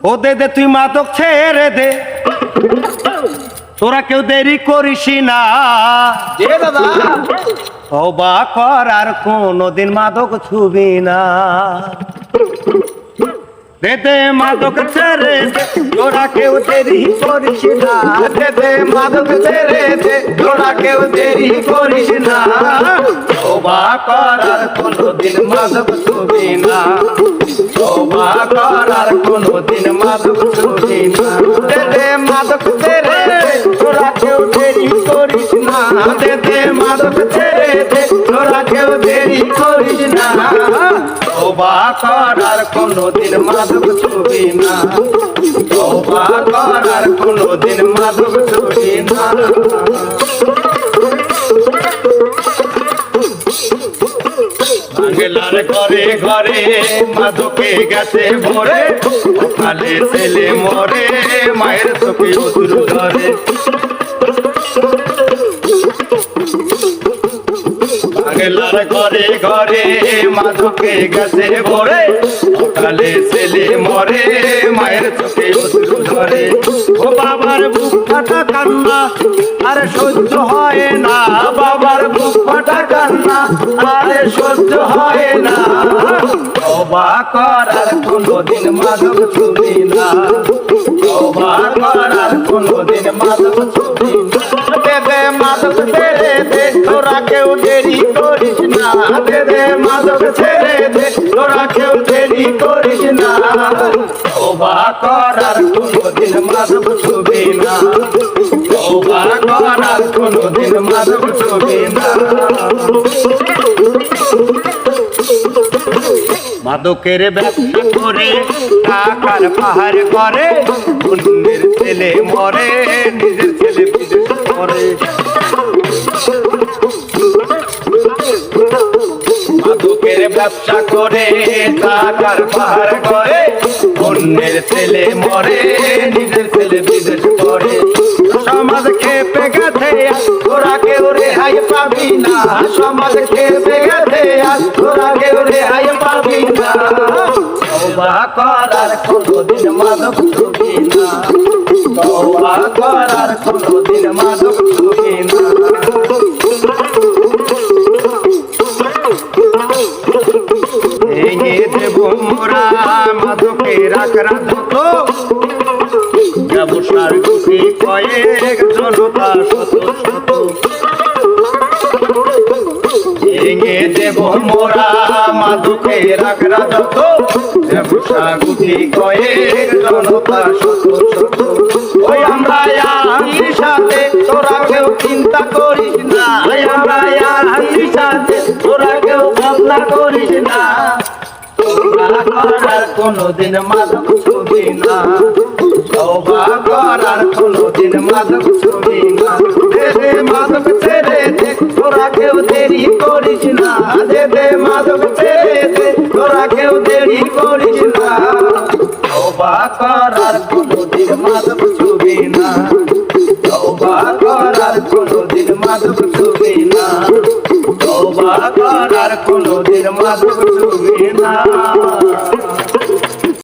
ও দে দে তুই মাদক ছেড়ে দে, তোরা কেউ দেরি করিস না। দে দাদা। তওবা কর আর কোনদিন মাদক ছুবি না। দে দে মাদক ছেড়ে দে, তোরা কেউ দেরি করিস না। দে দে মাদক ছেড়ে দে, তোরা কেউ দেরি করিস না। তওবা কর আর কোনদিন মাদক ছুবি না। তওবা কর আর কোনদিন মাদক ছুবি না। দে দে মাদক ছেড়ে দে, তোরা কেউ দেরি করিস না। দে দে মাদক ছেড়ে দে, তোরা কেউ দেরি করিস না। তওবা কর আর কোনদিন মাদক ছুবি না। তওবা কর আর কোনদিন মাদক ছুবি না। বাংলার ঘরে ঘরে মাদকে গেছে ভরে, সকালে ছেলে মরে মায়ের চোখে অশ্রু ধরে। বাংলার ঘরে ঘরে মাদকে গেছে ভরে, সকালে ছেলে মরে মায়ের চোখে অশ্রু ধরে। ও বাবার বুক ফাটা কান্না আরে সহ্য হয় না। বাবার বুক ফাটা কান্না আরে সহ্য হয় না। তওবা কর আর কোনদিন মাদক ছুবি না। তওবা কর আর কোনদিন মাদক ছুবি না। দে দে মাদক ছেড়ে দে, তোরা কেউ দেরি করিস না। দে দে মাদক ছেড়ে দে, তোরা কেউ দেরি করিস না। তওবা কর আর কোনদিন মাদক ছুবি না। তওবা কর আর কোনদিন মাদক ছুবি না। মাদকের ব্যবসা করে টাকার পাহাড় করে, অন্যের ছেলে মরে নিজের ছেলে বিদেশ করে। মাদকের ব্যবসা করে টাকার পাহাড় করে, অন্যের ছেলে মরে নিজের ছেলে বিদেশ করে। সমাজ খেপে গেছে তোরা কেউ রেহাই পাবি না। সমাজ খেপে গেছে আজ, তোরা কেউ রেহাই পাবি না। তওবা কর আর কোনদিন মাদক ছুবি না। তওবা কর আর কোনদিন মাদক ছুবি না। ভেঙে দেব মোরা মাদকের আখড়া যত, ব্যবসার গুটি কয়েক জনতা শত শত। ভেঙে দেব মোরা মাদকের আখড়া যত, ব্যবসা গুটি কয়েক জনতা শত শত। ওই আমরা আছি সাথে, তোরা কেউ চিন্তা করিস না। ওই আমরা আছি সাথে, তোরা কেউ ভাবনা করিস না। তওবা কর আর কোনদিন মাদক ছুবি না। তওবা কর আর কোনদিন মাদক ছুবি না। দে দে মাদক ছেড়ে দে, তোরা কেউ দেরি করিস না। দে দে মাদক ছেড়ে দে, তোরা কেউ দেরি করিস না। তওবা কর আর কোনদিন মাদক ছুবি না। তওবা কর আর কোনদিন মাদক ছুবি না। তওবা কর আর কোনদিন মাদক ছুবি না।